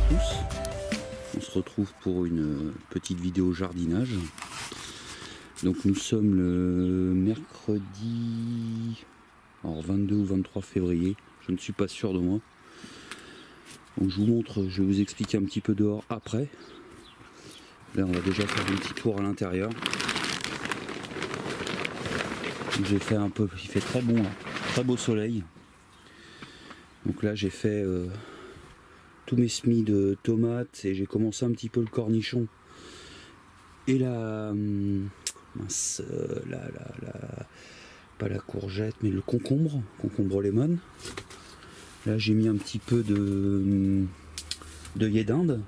tous, on se retrouve pour une petite vidéo jardinage. Donc nous sommes le mercredi 22 ou 23 février, je ne suis pas sûr de moi. Donc je vous montre, je vais vous expliquer un petit peu dehors après. Là on va déjà faire un petit tour à l'intérieur. J'ai fait un peu, il fait très bon là, très beau soleil. Donc là j'ai fait tous mes semis de tomates et j'ai commencé un petit peu le cornichon et la mince, pas la courgette mais le concombre lemon. Là j'ai mis un petit peu d'œillet d'Inde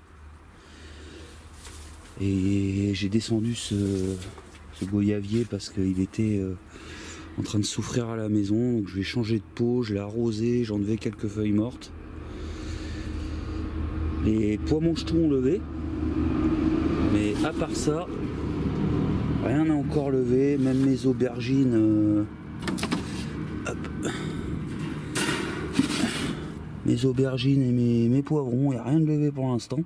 et j'ai descendu ce goyavier parce qu'il était en train de souffrir à la maison, donc je vais changer de pot, je l'ai arrosé, j'ai enlevé quelques feuilles mortes. Les pois mange-tout ont levé, mais à part ça, rien n'a encore levé, même mes aubergines. Mes aubergines et mes poivrons, il n'y a rien de levé pour l'instant.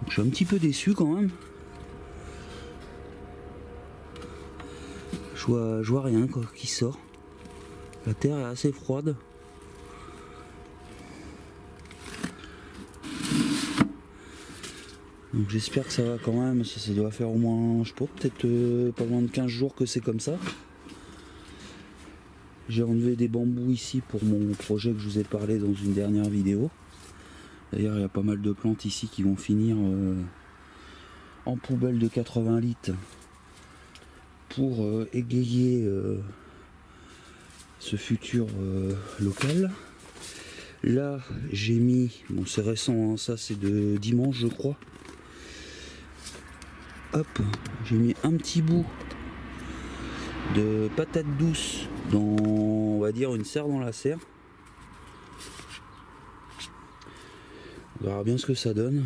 Je suis un petit peu déçu quand même. Je vois rien quoi qui sort. La terre est assez froide. Donc j'espère que ça va quand même. Ça doit faire au moins, je sais pas, peut-être pas loin de 15 jours que c'est comme ça. J'ai enlevé des bambous ici pour mon projet que je vous ai parlé dans une dernière vidéo. D'ailleurs il y a pas mal de plantes ici qui vont finir en poubelle de 80 litres. Pour égayer ce futur local. Là j'ai mis, bon c'est récent hein, ça c'est de dimanche je crois. Hop, j'ai mis un petit bout de patate douce dans, on va dire, une serre dans la serre. On verra bien ce que ça donne.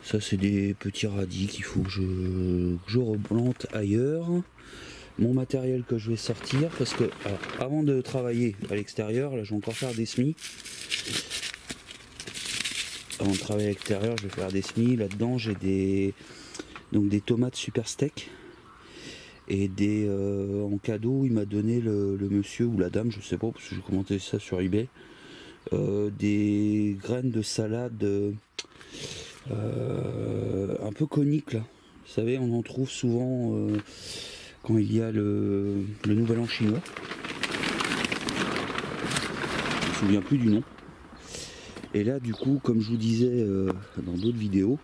Ça c'est des petits radis qu'il faut que je replante ailleurs. Mon matériel que je vais sortir parce que alors, avant de travailler à l'extérieur, là je vais encore faire des semis. Avant de travailler à l'extérieur, je vais faire des semis. Là-dedans j'ai des tomates super steak et des en cadeau il m'a donné le monsieur ou la dame, je sais pas parce que j'ai commenté ça sur eBay, des graines de salade. Un peu conique là, vous savez on en trouve souvent quand il y a le nouvel an chinois. Je me souviens plus du nom. Et là du coup comme je vous disais dans d'autres vidéos,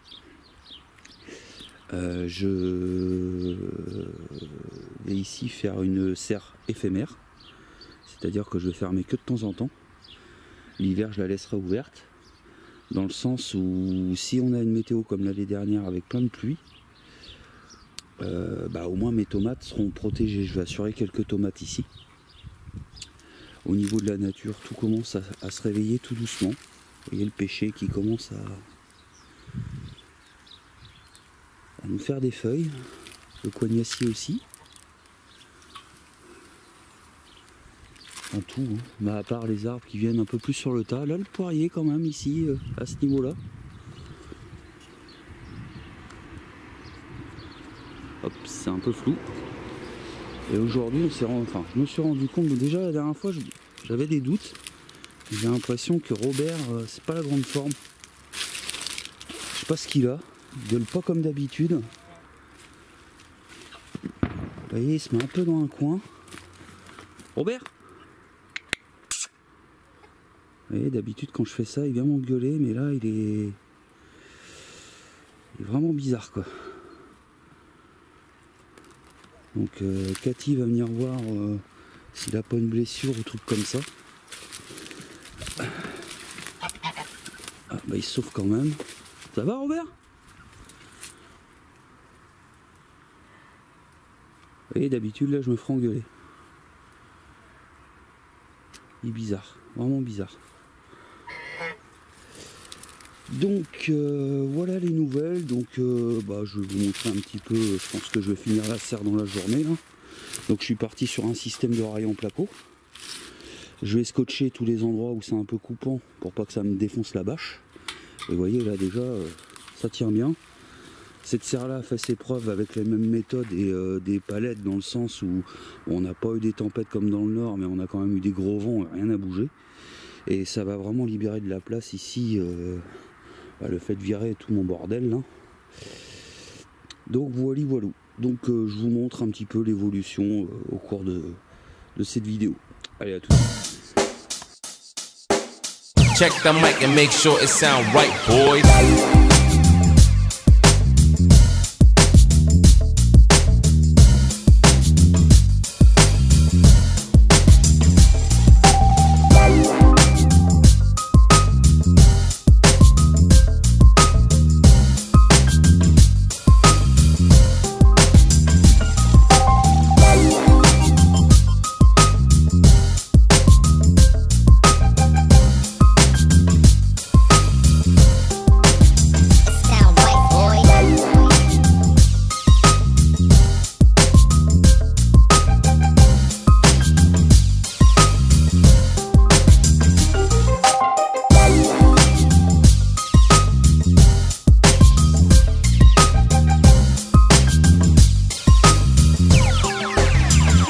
je vais ici faire une serre éphémère, c'est à dire que je vais fermer que de temps en temps. L'hiver je la laisserai ouverte, dans le sens où si on a une météo comme l'année dernière avec plein de pluie, au moins mes tomates seront protégées. Je vais assurer quelques tomates ici. Au niveau de la nature, tout commence à se réveiller tout doucement. Vous voyez le pêcher qui commence à nous faire des feuilles. Le coignacier aussi. En tout, hein. Mais à part les arbres qui viennent un peu plus sur le tas, là le poirier quand même ici, à ce niveau-là. Hop, c'est un peu flou. Et aujourd'hui, je me suis rendu compte, déjà la dernière fois, j'avais des doutes. J'ai l'impression que Robert, c'est pas la grande forme. Je sais pas ce qu'il a. Il gueule pas comme d'habitude. Vous voyez, il se met un peu dans un coin. Robert! Vous voyez, d'habitude quand je fais ça, il vient m'engueuler, mais là il est vraiment bizarre quoi. Donc Cathy va venir voir s'il n'a pas une blessure ou truc comme ça. Ah bah il se sauve quand même. Ça va Robert? Vous voyez, d'habitude là je me ferai engueuler. Il est bizarre, vraiment bizarre. Donc voilà les nouvelles. Donc je vais vous montrer un petit peu. Je pense que je vais finir la serre dans la journée là. Donc je suis parti sur un système de rayon placo. Je vais scotcher tous les endroits où c'est un peu coupant pour pas que ça me défonce la bâche. Et vous voyez là déjà ça tient bien. Cette serre là fait ses preuves avec les mêmes méthodes et des palettes, dans le sens où on n'a pas eu des tempêtes comme dans le nord, mais on a quand même eu des gros vents et rien n'a bougé. Et ça va vraiment libérer de la place ici, le fait de virer tout mon bordel là. Donc voilà. Donc je vous montre un petit peu l'évolution au cours de cette vidéo. Allez, à tout de suite. Check the mic and make sure it sound right, boys.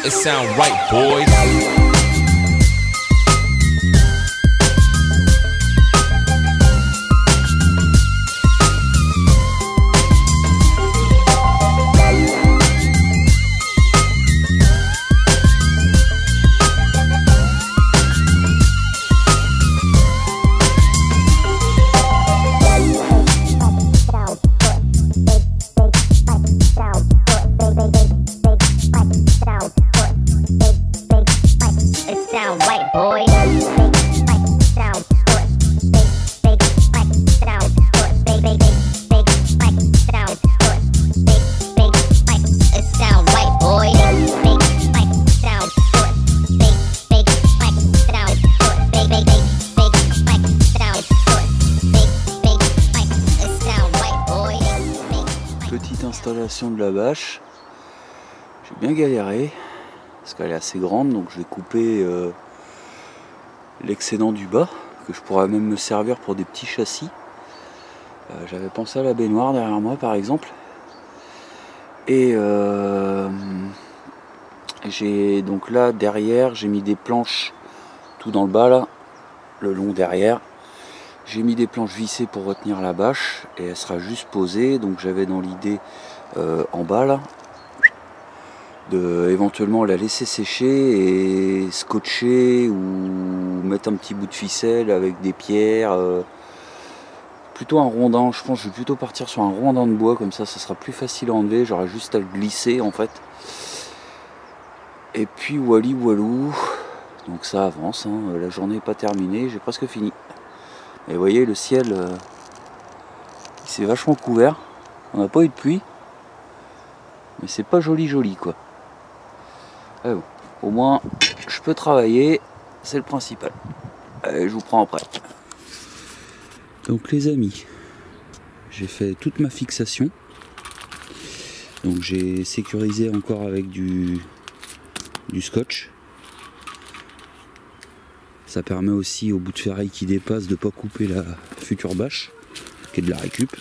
It sound right, boys. Petite installation de la bâche. J'ai bien galéré parce qu'elle est assez grande, donc je vais couper l'excédent du bas, que je pourrais même me servir pour des petits châssis. J'avais pensé à la baignoire derrière moi par exemple, et j'ai donc là derrière j'ai mis des planches tout dans le bas là, le long derrière. J'ai mis des planches vissées pour retenir la bâche et elle sera juste posée. Donc j'avais dans l'idée en bas là de éventuellement la laisser sécher et scotcher ou mettre un petit bout de ficelle avec des pierres, plutôt un rondin. Je pense que je vais plutôt partir sur un rondin de bois, comme ça sera plus facile à enlever, j'aurai juste à le glisser en fait. Et puis walou, donc ça avance, hein. La journée n'est pas terminée, j'ai presque fini. Et vous voyez, le ciel il s'est vachement couvert. On n'a pas eu de pluie, mais c'est pas joli quoi. Et bon, au moins je peux travailler, c'est le principal. Allez, je vous prends après. Donc les amis, j'ai fait toute ma fixation. Donc j'ai sécurisé encore avec du scotch. Ça permet aussi au bout de ferraille qui dépasse de ne pas couper la future bâche, qui est de la récup.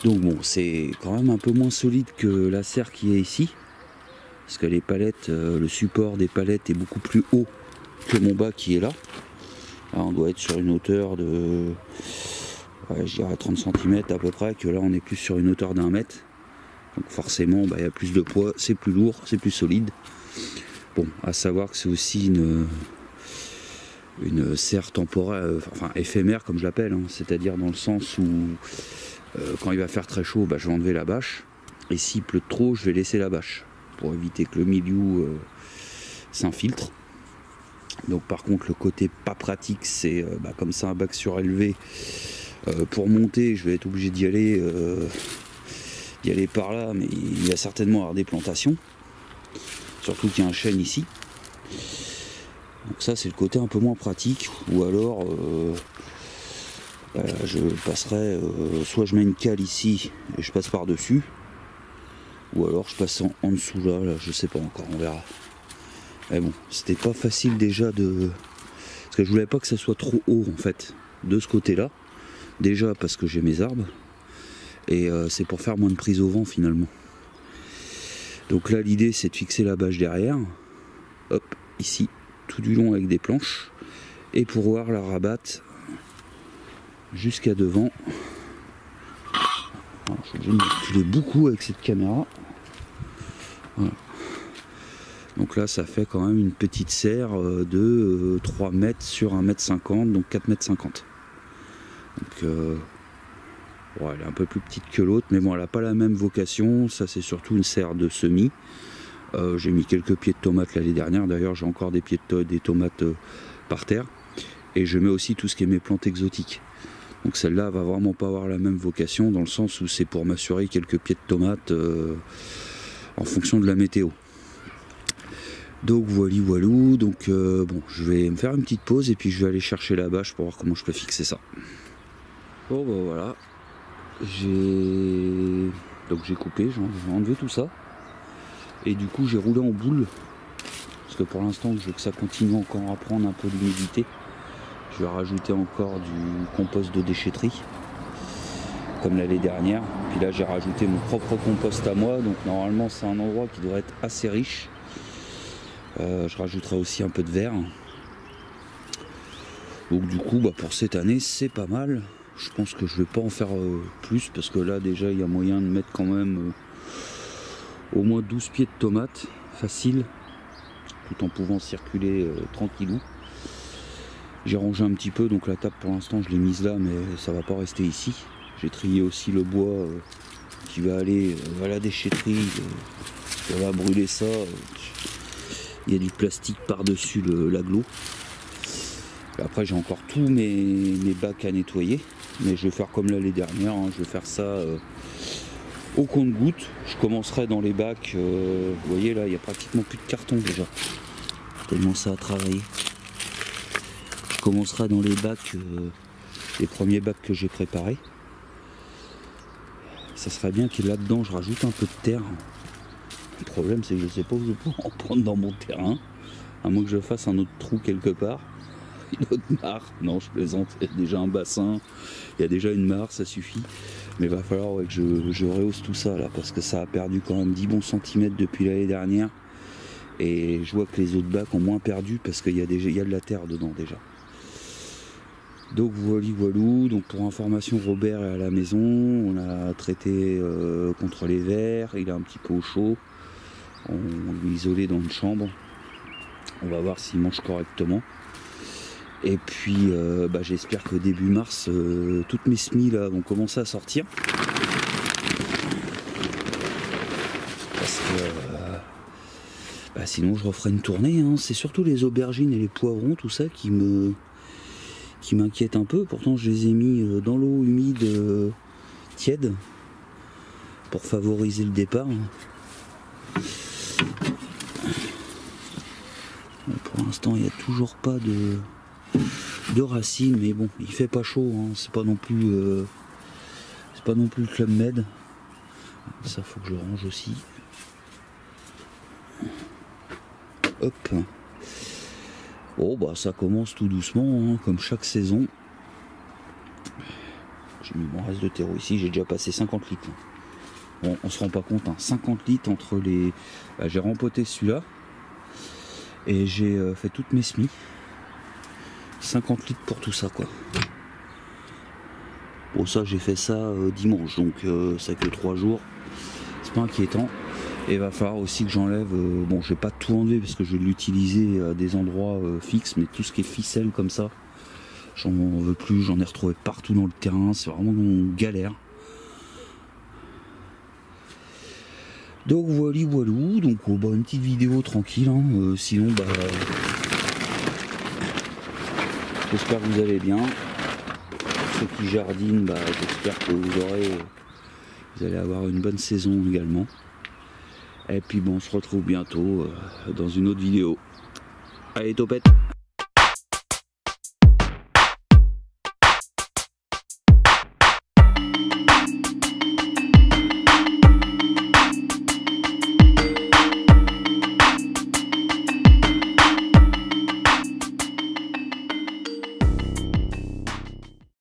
Donc bon, c'est quand même un peu moins solide que la serre qui est ici, parce que les palettes, le support des palettes est beaucoup plus haut que mon bas qui est là. Là on doit être sur une hauteur de, je dirais 30 cm à peu près, que là on est plus sur une hauteur d'1 mètre. Donc forcément il y a plus de poids, c'est plus lourd, c'est plus solide. Bon, à savoir que c'est aussi une serre temporaire, enfin éphémère comme je l'appelle, hein, c'est-à-dire dans le sens où quand il va faire très chaud, je vais enlever la bâche, et s'il pleut trop, je vais laisser la bâche pour éviter que le milieu s'infiltre. Donc par contre le côté pas pratique, c'est comme c'est un bac surélevé, pour monter je vais être obligé d'y aller par là, mais il va certainement avoir des plantations, surtout qu'il y a un chêne ici. Donc ça c'est le côté un peu moins pratique, ou alors je passerai, soit je mets une cale ici et je passe par dessus, ou alors je passe en dessous là, je sais pas encore, on verra. Mais bon, c'était pas facile déjà de... Parce que je voulais pas que ça soit trop haut en fait, de ce côté-là. Déjà parce que j'ai mes arbres. Et c'est pour faire moins de prise au vent finalement. Donc là l'idée c'est de fixer la bâche derrière. Hop, ici, tout du long avec des planches. Et pouvoir la rabattre jusqu'à devant. Alors, je suis obligé de me reculer beaucoup avec cette caméra. Voilà. Donc là ça fait quand même une petite serre de 3 mètres sur 1,50 m, donc 4,50 m. Donc ouais, elle est un peu plus petite que l'autre, mais bon elle n'a pas la même vocation. Ça c'est surtout une serre de semis. J'ai mis quelques pieds de tomates l'année dernière, d'ailleurs j'ai encore des pieds des tomates par terre. Et je mets aussi tout ce qui est mes plantes exotiques. Donc celle-là va vraiment pas avoir la même vocation, dans le sens où c'est pour m'assurer quelques pieds de tomates en fonction de la météo. Donc voilou, donc bon, je vais me faire une petite pause et puis je vais aller chercher la bâche pour voir comment je peux fixer ça. Bon bah voilà, j'ai coupé, j'ai enlevé tout ça. Et du coup j'ai roulé en boule, parce que pour l'instant je veux que ça continue encore à prendre un peu d'humidité. Je vais rajouter encore du compost de déchetterie, comme l'année dernière. Puis là j'ai rajouté mon propre compost à moi, donc normalement c'est un endroit qui doit être assez riche. Je rajouterai aussi un peu de verre. Donc du coup bah, pour cette année c'est pas mal. Je pense que je vais pas en faire plus, parce que là déjà il y a moyen de mettre quand même au moins 12 pieds de tomates, facile, tout en pouvant circuler tranquillou. J'ai rangé un petit peu, donc la table pour l'instant je l'ai mise là, mais ça va pas rester ici. J'ai trié aussi le bois qui va aller à la déchetterie. On va brûler ça. Il y a du plastique par-dessus l'agglo. Après j'ai encore tous mes bacs à nettoyer, mais je vais faire comme l'année dernière, hein. Je vais faire ça au compte-gouttes. Je commencerai dans les bacs, vous voyez là il n'y a pratiquement plus de carton déjà, tellement ça a travaillé. Je commencerai dans les bacs, les premiers bacs que j'ai préparés. Ça serait bien que là-dedans je rajoute un peu de terre. Le problème c'est que je ne sais pas où je peux en prendre dans mon terrain, à moins que je fasse un autre trou quelque part. Une autre mare, non je plaisante, il y a déjà un bassin, il y a déjà une mare, ça suffit. Mais il va falloir ouais, que je rehausse tout ça là, parce que ça a perdu quand même 10 bons centimètres depuis l'année dernière. Et je vois que les autres bacs ont moins perdu parce qu'il y a de la terre dedans déjà. Donc voilou, donc pour information, Robert est à la maison, on a traité contre les vers, il est un petit peu au chaud, on lui isolé dans une chambre, on va voir s'il mange correctement. Et puis bah, j'espère que début mars, toutes mes semis là vont commencer à sortir. Parce que bah, sinon je referai une tournée, hein. C'est surtout les aubergines et les poivrons, tout ça qui m'inquiète un peu. Pourtant je les ai mis dans l'eau humide tiède pour favoriser le départ. Pour l'instant il n'y a toujours pas de racines, mais bon il fait pas chaud, hein. C'est pas non plus le Club Med. Ça faut que je range aussi. Hop. Bon bah ça commence tout doucement, hein, comme chaque saison. J'ai mis mon reste de terreau ici, j'ai déjà passé 50 litres. Bon, on se rend pas compte, hein, 50 litres entre les... Bah, j'ai rempoté celui-là. Et j'ai fait toutes mes semis. 50 litres pour tout ça quoi. Bon ça j'ai fait ça dimanche, donc ça fait que 3 jours. C'est pas inquiétant. Et il va falloir aussi que j'enlève, bon je vais pas tout enlever parce que je vais l'utiliser à des endroits fixes, mais tout ce qui est ficelle comme ça, j'en veux plus, j'en ai retrouvé partout dans le terrain, c'est vraiment une galère. Donc voilou, donc bah, une petite vidéo tranquille, hein. Sinon bah j'espère que vous allez bien. Pour ceux qui jardinent, bah, j'espère que vous allez avoir une bonne saison également. Et puis bon, on se retrouve bientôt dans une autre vidéo. Allez, topette!